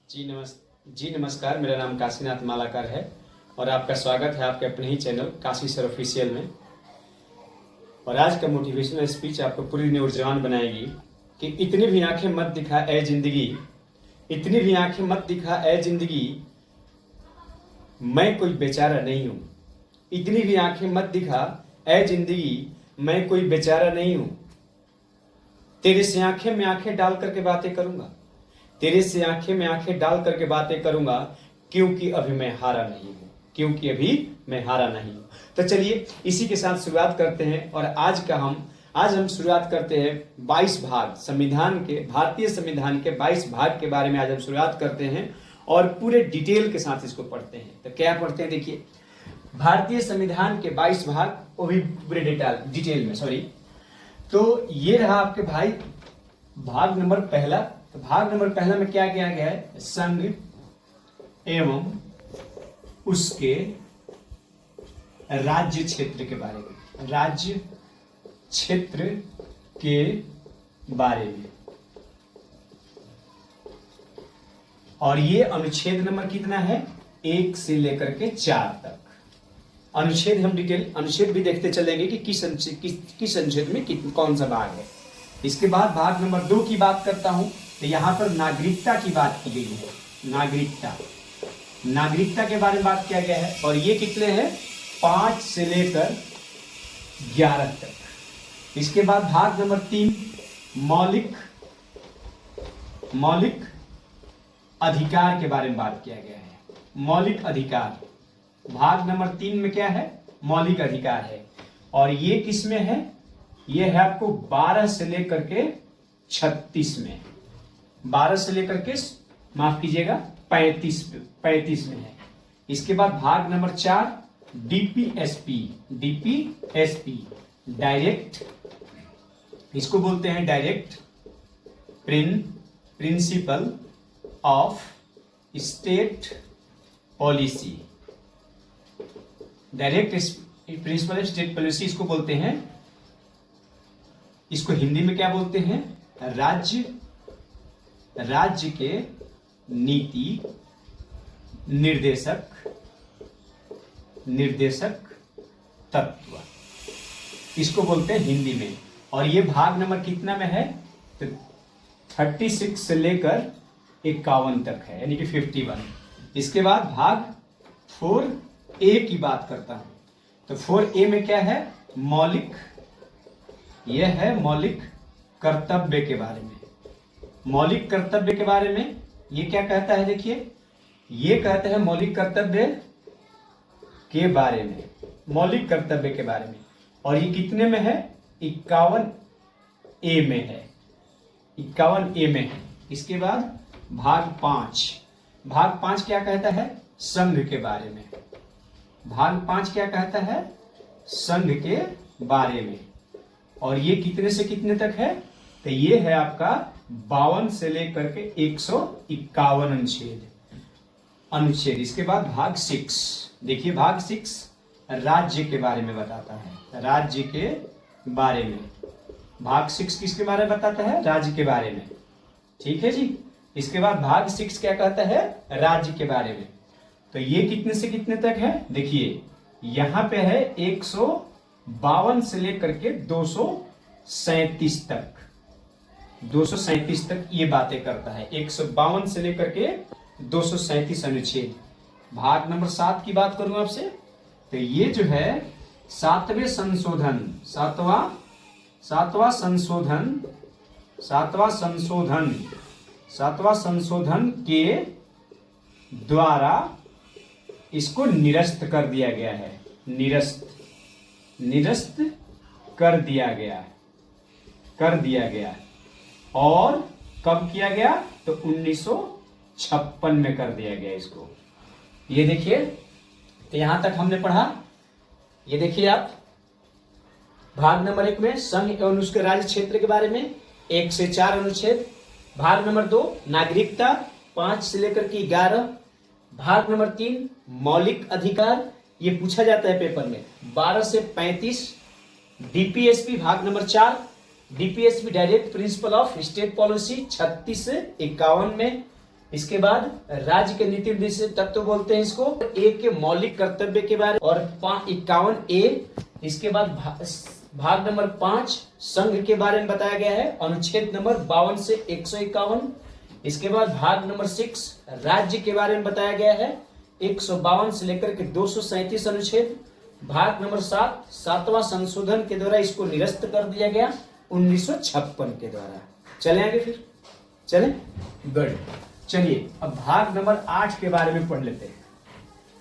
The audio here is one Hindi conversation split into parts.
जी नमस्कार। मेरा नाम काशीनाथ मालाकर है और आपका स्वागत है आपके अपने ही चैनल काशी सर ऑफिशियल में। और आज का मोटिवेशनल स्पीच आपको पूरी नौजवान बनाएगी कि इतनी भी आंखें मत दिखा ए जिंदगी, इतनी भी आंखें मत दिखा ए जिंदगी, मैं कोई बेचारा नहीं हूँ। इतनी भी आंखें मत दिखा ए जिंदगी, मैं कोई बेचारा नहीं हूँ। तेरे से आंखें में आंखें डाल करके बातें करूंगा, तेरे से आंखें में आंखें डाल करके बातें करूंगा, क्योंकि अभी मैं हारा नहीं हूं, क्योंकि अभी मैं हारा नहीं हूं। तो चलिए इसी के साथ शुरुआत करते हैं। और आज हम शुरुआत करते हैं 22 भाग संविधान के, भारतीय संविधान के 22 भाग के बारे में आज हम शुरुआत करते हैं और पूरे डिटेल के साथ इसको पढ़ते हैं। तो क्या पढ़ते हैं, देखिए भारतीय संविधान के 22 भाग, वो भी पूरे डिटेल में सॉरी। तो ये रहा आपके भाई भाग नंबर पहला। तो भाग नंबर पहला में क्या किया गया है, संघ एवं उसके राज्य क्षेत्र के बारे में, राज्य क्षेत्र के बारे में। और ये अनुच्छेद नंबर कितना है, 1 से लेकर के 4 तक। अनुच्छेद हम डिटेल अनुच्छेद भी देखते चलेंगे कि किस अनुच्छेद में कौन सा भाग है। इसके बाद भाग नंबर 2 की बात करता हूं। तो यहां पर नागरिकता की बात की गई है, नागरिकता के बारे में बात किया गया है। और ये कितने हैं, 5 से लेकर 11 तक। इसके बाद भाग नंबर 3 मौलिक अधिकार के बारे में बात किया गया है। मौलिक अधिकार भाग नंबर 3 में क्या है, मौलिक अधिकार है। और ये किस में है, ये है आपको 12 से लेकर के 36 में, 12 से लेकर के माफ कीजिएगा 35 में है। इसके बाद भाग नंबर 4 डीपीएसपी, डायरेक्ट, इसको बोलते हैं direct principle of state policy, direct principle of state policy इसको बोलते हैं। इसको हिंदी में क्या बोलते हैं, राज्य के नीति निर्देशक तत्व, इसको बोलते हैं हिंदी में। और ये भाग नंबर कितना में है, तो 36 से लेकर 51 तक है, यानी कि 51। इसके बाद भाग 4A की बात करता हूं। तो 4A में क्या है, यह है मौलिक कर्तव्य के बारे में। मौलिक कर्तव्य के बारे में ये क्या कहता है, देखिए ये कहता है मौलिक कर्तव्य के बारे में, मौलिक कर्तव्य के बारे में। और ये कितने में है, 51A में है, 51A में है। इसके बाद भाग 5 क्या कहता है, संघ के बारे में। भाग 5 क्या कहता है, संघ के बारे में। और ये कितने से कितने तक है, तो ये है आपका 52 से लेकर के 151 अनुच्छेद। इसके बाद भाग 6, देखिए भाग 6 राज्य के बारे में बताता है, राज्य के बारे में। भाग 6 किसके बारे में बताता है, राज्य के बारे में, ठीक है जी। इसके बाद भाग 6 क्या कहता है, राज्य के बारे में। तो ये कितने से कितने तक है, देखिए यहां पे है 152 से लेकर के 237 तक, 237 तक ये बातें करता है। 152 से लेकर के 237 अनुच्छेद। भाग नंबर 7 की बात करूं आपसे, तो ये जो है 7वां संशोधन के द्वारा इसको निरस्त कर दिया गया है, निरस्त कर दिया गया। और कब किया गया, तो 1956 में कर दिया गया इसको। ये देखिए, तो यहां तक हमने पढ़ा। ये देखिए आप भाग नंबर 1 में संघ एवं उसके राज्य क्षेत्र के बारे में 1 से 4 अनुच्छेद। भाग नंबर 2 नागरिकता 5 से लेकर के 11। भाग नंबर 3 मौलिक अधिकार, ये पूछा जाता है पेपर में, 12 से 35। डीपीएसपी भाग number 4, DPSP direct principle of state policy 36 से 51 में। इसके बाद राज्य के नीति निर्देशित तत्व बोलते हैं इसको, एक के मौलिक कर्तव्य के बारे और 51 ए। इसके बाद भाग नंबर 5 संघ के बारे में बताया गया है, अनुच्छेद नंबर 52 से 151। इसके बाद भाग नंबर 6 राज्य के बारे में बताया गया है, 152 से लेकर के 237 अनुच्छेद। भाग नंबर 7 7वां संशोधन के द्वारा इसको निरस्त कर दिया गया 1956 के द्वारा। चले आगे फिर, चले गुड। चलिए अब भाग नंबर 8 के बारे में पढ़ लेते हैं।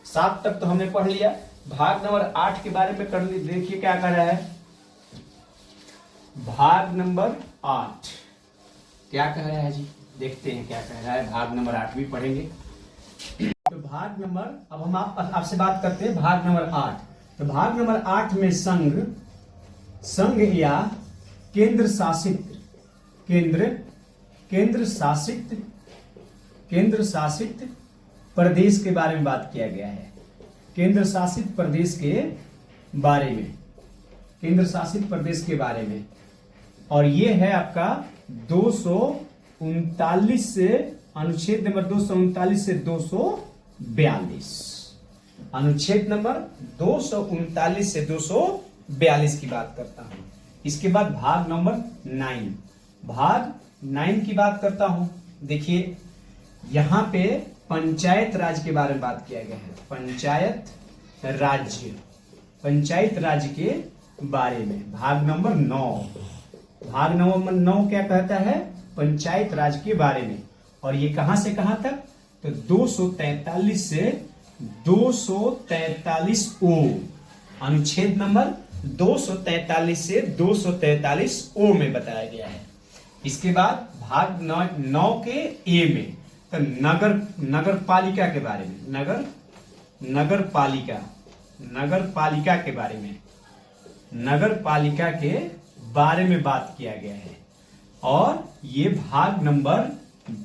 7 तक तो हमने पढ़ लिया, भाग नंबर 8 के बारे में कर ली। देखिए क्या कह रहा है भाग नंबर 8, क्या कह रहा है जी, देखते हैं क्या कह रहा है। भाग नंबर 8 भी पढ़ेंगे। तो भाग नंबर, अब हम आपसे बात करते हैं भाग नंबर 8। तो भाग नंबर 8 में संघ या केंद्र शासित प्रदेश के बारे में बात किया गया है। केंद्र शासित प्रदेश के बारे में, और ये है आपका 239 से, अनुच्छेद नंबर 239 से 242, अनुच्छेद नंबर 239 से 242 की बात करता हूं। इसके बाद भाग नंबर 9 की बात करता हूं। देखिए यहां पे पंचायत राज के बारे में बात किया गया है, पंचायत राज्य के बारे में। भाग नंबर 9 क्या कहता है, पंचायत राज के बारे में। और ये कहां से कहां तक, तो 243 से 243 ओ, अनुच्छेद नंबर 243 से 243 ओ में बताया गया है। इसके बाद भाग 9 के ए में तो नगर पालिका के बारे में, नगर पालिका के बारे में, नगर पालिका के बारे में बात किया गया है। और ये भाग नंबर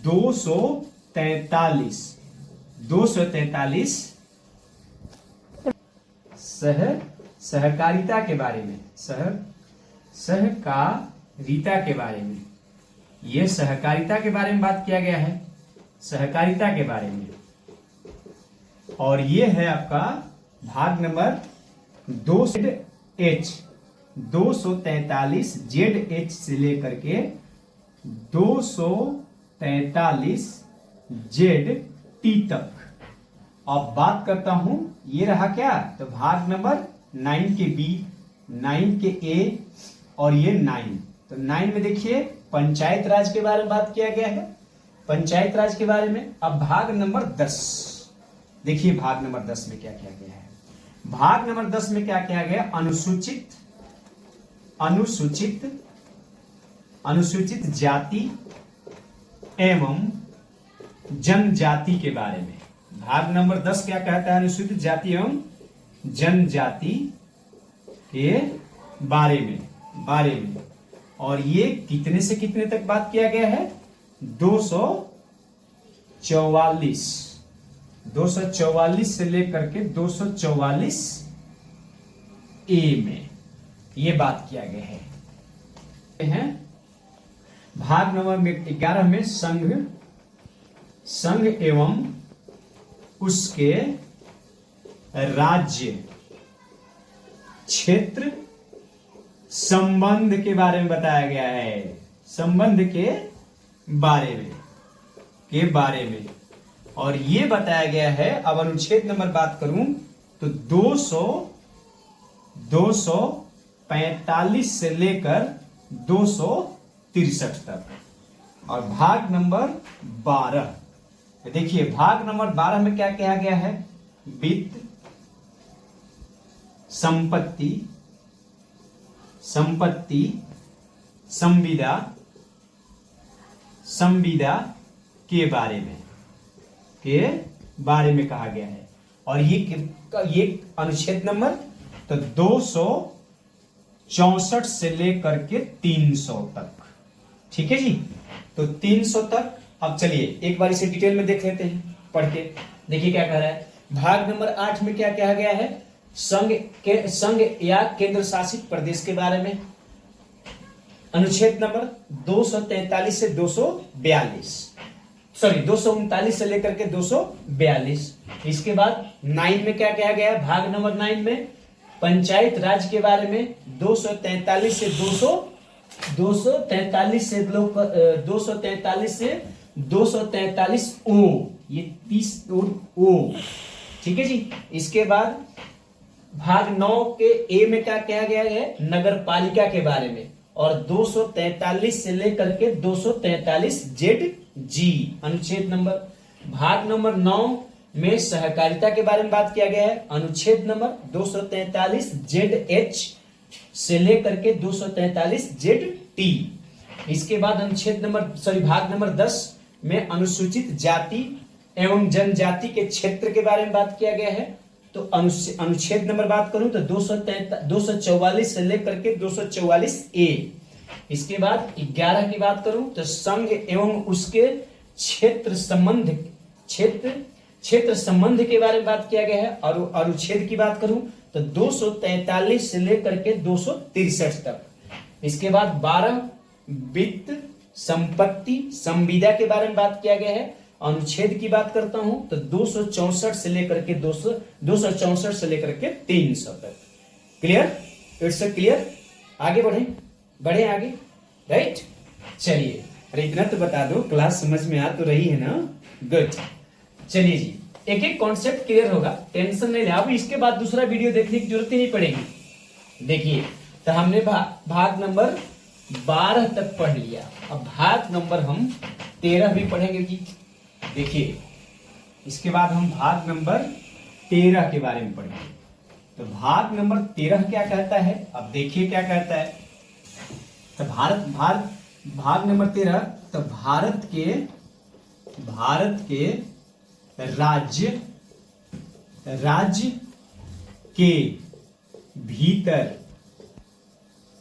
243 सहकारिता के बारे में, सहकारिता के बारे में, ये सहकारिता के बारे में बात किया गया है, सहकारिता के बारे में। और ये है आपका भाग नंबर 243 ZH से लेकर के 243 ZT तक। अब बात करता हूं, ये रहा क्या, तो भाग नंबर 9 के बी, 9 के ए और ये 9। तो 9 में देखिए पंचायत राज के बारे में बात किया गया है, पंचायत राज के बारे में। अब भाग नंबर 10 देखिए, भाग नंबर 10 में क्या किया गया है। भाग नंबर 10 में क्या किया गया, अनुसूचित जाति एवं जनजाति के बारे में। भाग नंबर 10 क्या कहता है, अनुसूचित जाति एवं जनजाति के बारे में। और ये कितने से कितने तक बात किया गया है, 244 से लेकर के 244 ए में ये बात किया गया है। भाग नंबर 11 में संघ एवं उसके राज्य क्षेत्र संबंध के बारे में बताया गया है, संबंध के बारे में। और ये बताया गया है, अब अनुच्छेद नंबर बात करूं तो 245 से लेकर 263 तक। और भाग नंबर 12 देखिए, भाग नंबर 12 में क्या कहा गया है, वित्त, संपत्ति, संविदा के बारे में कहा गया है। और ये अनुच्छेद नंबर तो 264 से लेकर के 300 तक। ठीक है जी, तो 300 तक। अब चलिए एक बार इसे डिटेल में देख लेते हैं पढ़ के। देखिए क्या कह रहा है, भाग नंबर 8 में क्या कहा गया है, संघ या केंद्र शासित प्रदेश के बारे में। अनुच्छेद नंबर 243 से 242 सॉरी 239 से लेकर के 242। इसके बाद 9 में क्या कहा गया है, भाग नंबर 9 में पंचायत राज के बारे में 243 से 243 से 243 ओ, ये 30 ओ, ठीक है जी। इसके बाद भाग 9 के ए में क्या कहा गया है, नगर पालिका के बारे में, और 243 से लेकर के 243 जेड जी अनुच्छेद नंबर। भाग नंबर 9 में सहकारिता के बारे में बात किया गया है, अनुच्छेद नंबर 243 जेड एच से लेकर के 243 जेड टी। इसके बाद अनुच्छेद नंबर भाग नंबर 10 में अनुसूचित जाति एवं जनजाति के क्षेत्र के बारे में बात किया गया है। तो अनुच्छेद नंबर बात करूं तो 244 से लेकर के 244 ए। इसके बाद 11 की बात करूं तो संघ एवं उसके क्षेत्र संबंध के बारे में बात किया गया है। और अनुच्छेद की बात करूं तो 243 से लेकर के 263 तक। इसके बाद 12 वित्त संपत्ति संविदा के बारे में बात किया गया है। अनुच्छेद की बात करता हूं तो 264 से लेकर के 264 से लेकर के 300 तक। Clear, it's clear. आगे बढ़े आगे, राइट। चलिए, अरे इतना तो बता दो, क्लास समझ में आ तो रही है ना, गुड। चलिए जी, एक एक कॉन्सेप्ट क्लियर होगा, टेंशन नहीं ले। अब इसके बाद दूसरा वीडियो देखने की जरूरत ही नहीं पड़ेगी। देखिए, तो हमने भाग नंबर 12 तक पढ़ लिया। अब भाग नंबर हम 13 भी पढ़ेंगे जी। देखिए, इसके बाद हम भाग नंबर 13 के बारे में पढ़ेंगे। तो भाग नंबर 13 क्या कहता है, अब देखिए क्या कहता है। तो भाग नंबर 13, तो भारत के राज्य के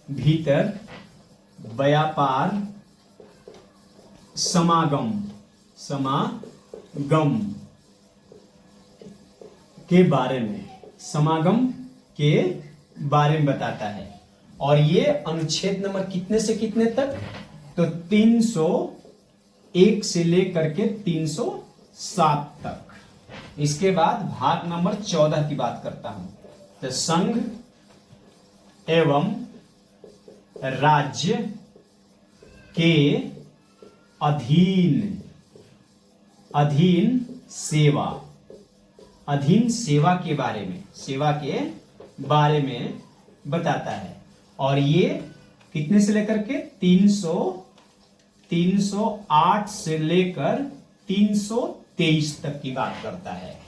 भीतर व्यापार समागम के बारे में बताता है। और ये अनुच्छेद नंबर कितने से कितने तक, तो 301 से लेकर के 307 तक। इसके बाद भाग नंबर 14 की बात करता हूं। तो संघ एवं राज्य के अधीन सेवा के बारे में बताता है। और ये कितने से लेकर के 308 से लेकर 323 तक की बात करता है।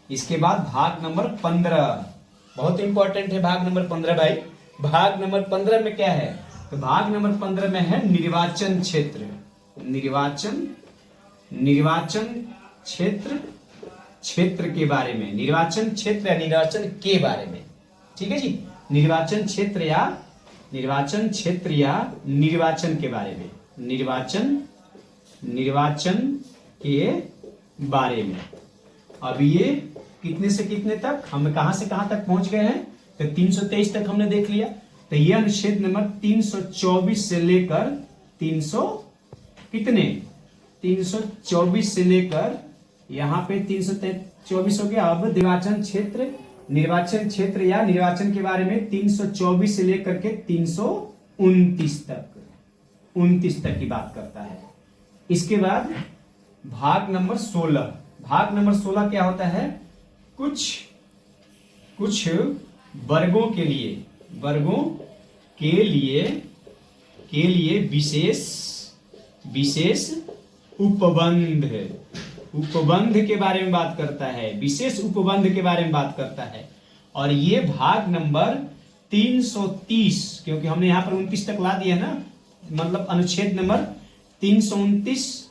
इसके बाद भाग नंबर 15 बहुत इंपॉर्टेंट है। भाग नंबर 15 भाई, भाग नंबर 15 में क्या है, तो भाग नंबर 15 में है निर्वाचन क्षेत्र के बारे में, निर्वाचन क्षेत्र या निर्वाचन के बारे में, ठीक है जी। निर्वाचन क्षेत्र या निर्वाचन के बारे में, निर्वाचन के बारे में। अब ये कितने से कितने तक, हम कहां से कहां तक पहुंच गए हैं, तो 323 तक हमने देख लिया। तो ये अनुच्छेद नंबर 324 से लेकर 324 से लेकर यहाँ पे 324 हो गया। अब निर्वाचन क्षेत्र या निर्वाचन के बारे में 324 से लेकर के 329 तक की बात करता है। इसके बाद भाग नंबर 16 क्या होता है, कुछ वर्गों के लिए विशेष उपबंध के बारे में बात करता है, विशेष उपबंध के बारे में बात करता है। और ये भाग नंबर 330, क्योंकि हमने यहां पर 29 तक ला दिया ना, मतलब अनुच्छेद नंबर 329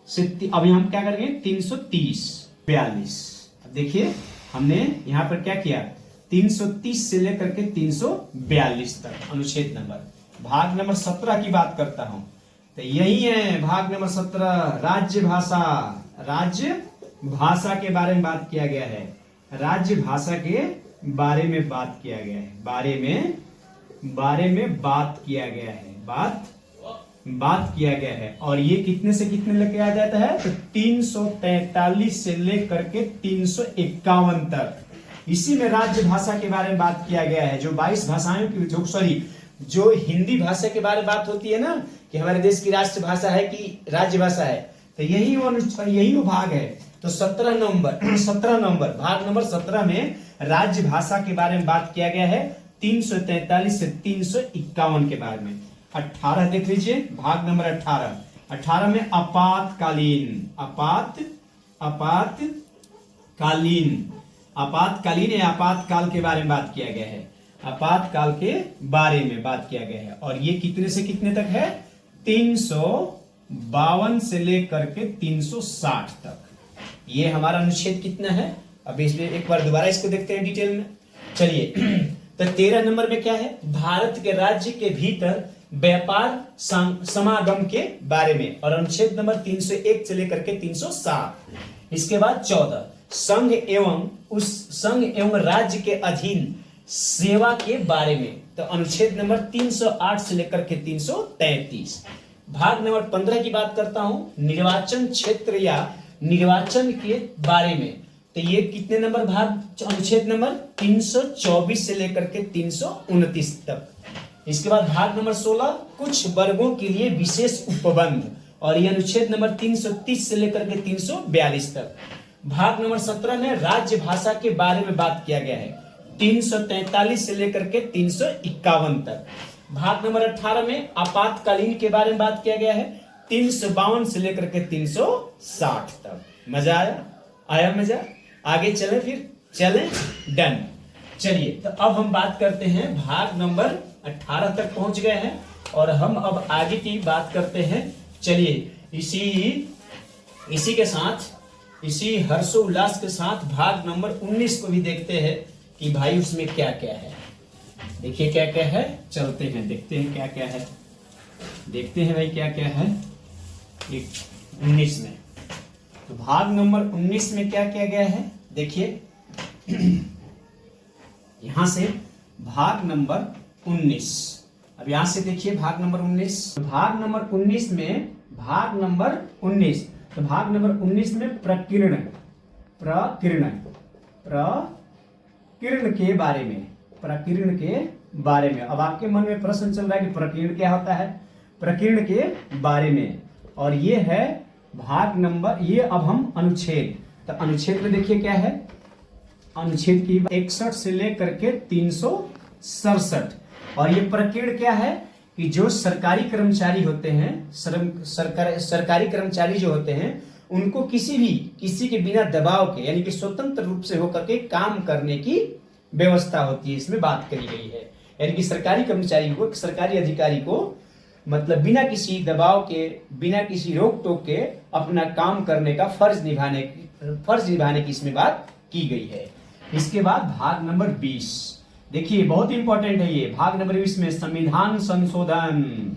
से अभी हम क्या करेंगे 330-42। अब देखिए हमने यहां पर क्या किया, 330 से लेकर के 342 तक अनुच्छेद नंबर। भाग नंबर 17 की बात करता हूं, तो यही है भाग नंबर 17, राज्य भाषा के बारे में बात किया गया है। राज्य भाषा के बारे में बात किया गया है, बारे में बात किया गया है, बात बात किया गया है। और ये कितने से कितने लेके आ जाता है, तो 343 से लेकर के 351 तक। इसी में राज्य भाषा के बारे में बात किया गया है। जो 22 भाषाओं की जो हिंदी भाषा के बारे में बात होती है ना, कि हमारे देश की राष्ट्र भाषा है कि राज्य भाषा है, तो यही वो भाग है। तो 17 नंबर भाग नंबर 17 में राज्य भाषा के बारे में बात किया गया है, 343 से 351 के बारे में। 18 देख लीजिए, भाग नंबर 18 में आपातकालीन या आपातकाल के बारे में बात किया गया है। आपातकाल के बारे में बात किया गया है। और ये कितने से कितने तक है, 352 से लेकर के 360 तक। ये हमारा अनुच्छेद कितना है, अब इसमें एक बार दोबारा इसको देखते हैं डिटेल में। चलिए, तो 13 नंबर में क्या है, भारत के राज्य के भीतर व्यापार समागम के बारे में, और अनुच्छेद नंबर 301 से लेकर के 307। इसके बाद 14 संघ एवं राज्य के अधीन सेवा के बारे में, तो अनुच्छेद नंबर 308 से लेकर के 333। भाग नंबर 15 की बात करता हूं, निर्वाचन क्षेत्र या निर्वाचन के बारे में, तो ये कितने नंबर भाग, अनुच्छेद नंबर 324 से लेकर के 329 तक। इसके बाद भाग नंबर 16 कुछ वर्गों के लिए विशेष उपबंध, और ये अनुच्छेद नंबर 330 से लेकर के 342 तक। भाग नंबर 17 में राज्य भाषा के बारे में बात किया गया है, 343 से लेकर के 351 तक। भाग नंबर 18 में आपातकालीन के बारे में बात किया गया है, 352 से लेकर के 360 तक। मजा आया मजा? आगे चले, फिर चले, डन। चलिए, तो अब हम बात करते हैं, भाग नंबर 18 तक पहुंच गए हैं, और हम अब आगे की बात करते हैं। चलिए, इसी के साथ, इसी हर्षोल्लास के साथ भाग नंबर 19 को भी देखते हैं कि भाई उसमें क्या क्या है। देखिए क्या क्या है, चलते हैं देखते हैं क्या क्या है, देखते हैं भाई क्या क्या है 19 में। तो भाग नंबर 19 में क्या किया गया है, देखिए यहां से भाग नंबर 19, अब यहां से देखिए भाग नंबर 19, भाग नंबर 19 में, भाग नंबर 19, तो भाग नंबर 19 में प्रकीर्ण के बारे में, प्रकीर्ण के बारे में। अब आपके मन में प्रश्न चल रहा है कि प्रकीर्ण क्या होता है, प्रकीर्ण के बारे में, और ये है भाग नंबर, ये अब हम अनुच्छेद, तो अनुच्छेद में देखिए क्या है, अनुच्छेद की 61 से लेकर के 367। और ये प्रकीर्ण क्या है कि जो सरकारी कर्मचारी होते हैं, सरकारी कर्मचारी जो होते हैं, उनको किसी के बिना दबाव के, यानी कि स्वतंत्र रूप से होकर के काम करने की व्यवस्था होती है, इसमें बात करी गई है। यानी कि सरकारी कर्मचारी को, सरकारी अधिकारी को, मतलब बिना किसी दबाव के, बिना किसी रोक टोक के अपना काम करने का फर्ज निभाने की इसमें बात की गई है। इसके बाद भाग नंबर 20, देखिए बहुत इंपॉर्टेंट है ये भाग नंबर 20 में संविधान संशोधन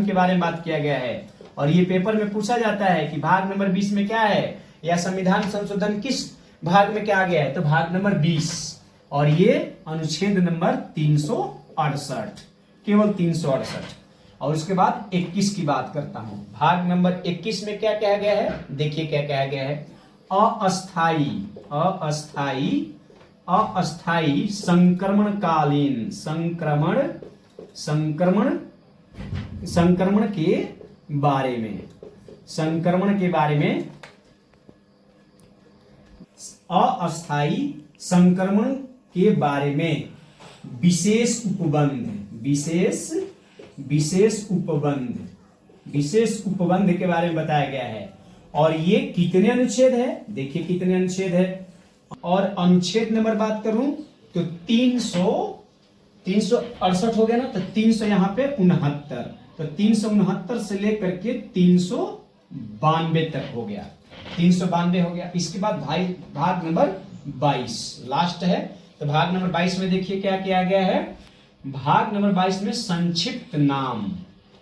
के बारे में बात किया गया है। और ये पेपर में पूछा जाता है कि भाग नंबर 20 में क्या है, या संविधान संशोधन किस भाग में क्या आ गया है, तो भाग नंबर 20, और ये अनुच्छेद नंबर 368, केवल 368। और उसके बाद 21 की बात करता हूं, भाग नंबर 21 में क्या कहा गया है, देखिए क्या कहा गया है, अस्थाई संक्रमणकालीन संक्रमण के बारे में, अस्थाई संक्रमण के बारे में विशेष उपबंध के बारे में बताया गया है। और ये कितने अनुच्छेद है, देखिए कितने अनुच्छेद है। और अनुच्छेद नंबर बात करूं तो 368 हो गया ना, तो 300 यहाँ पे 69, तो 369 से लेकर के 392 तक हो गया, 392 हो गया। इसके बाद भाग नंबर 22 लास्ट है, तो भाग नंबर 22 में देखिए क्या किया गया है, भाग नंबर 22 में संक्षिप्त नाम,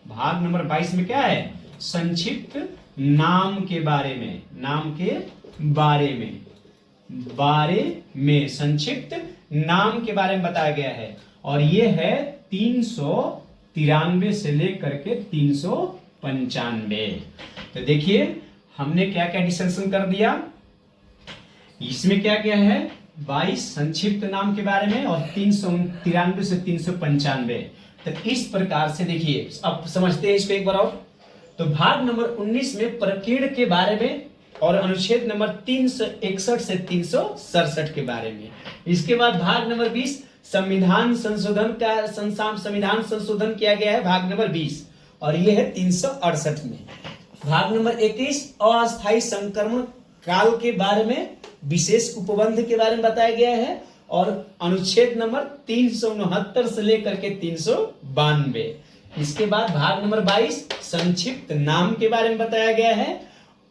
भाग नंबर 22 में क्या है, संक्षिप्त नाम के बारे में संक्षिप्त नाम के बारे में बताया गया है। और ये है 393 से लेकर के 395। तो देखिए हमने क्या क्या डिस्कशन कर दिया। इसमें क्या क्या है, 22 संक्षिप्त नाम के बारे में और 393 से 395। तो इस प्रकार से देखिए, अब समझते हैं इसको एक बार और। तो भाग नंबर 19 में प्रकीर्ण के बारे में और अनुच्छेद नंबर 361 से 367 के बारे में। इसके बाद भाग नंबर 20 संविधान संशोधन का संविधान संशोधन किया गया है, भाग नंबर 20, और यह है 368 में। भाग नंबर 21 अस्थायी संक्रमण काल के बारे में, विशेष उपबंध के बारे में बताया गया है, और अनुच्छेद नंबर 369 से लेकर के 392। इसके बाद भाग नंबर 22 संक्षिप्त नाम के बारे में बताया गया है,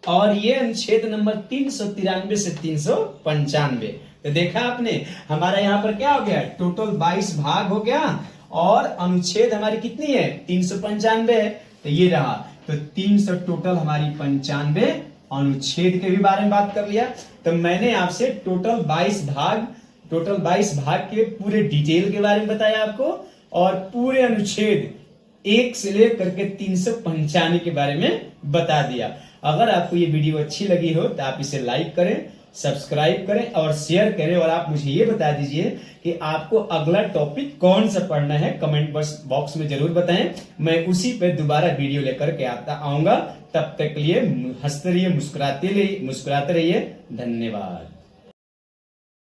और ये अनुच्छेद नंबर 393 से 395। तो देखा आपने, हमारा यहाँ पर क्या हो गया, टोटल 22 भाग हो गया, और अनुच्छेद हमारी कितनी है, 395 है। तो ये रहा, तो 300 टोटल हमारी 95 अनुच्छेद के भी बारे में बात कर लिया। तो मैंने आपसे टोटल 22 भाग के पूरे डिटेल के बारे में बताया आपको, और पूरे अनुच्छेद 1 से लेकर के 395 के बारे में बता दिया। अगर आपको ये वीडियो अच्छी लगी हो तो आप इसे लाइक करें, सब्सक्राइब करें और शेयर करें, और आप मुझे ये बता दीजिए कि आपको अगला टॉपिक कौन सा पढ़ना है, कमेंट बॉक्स में जरूर बताएं। मैं उसी पे दोबारा वीडियो लेकर के आऊंगा। तब तक के लिए हंसते रहिए, मुस्कुराते रहिए। धन्यवाद।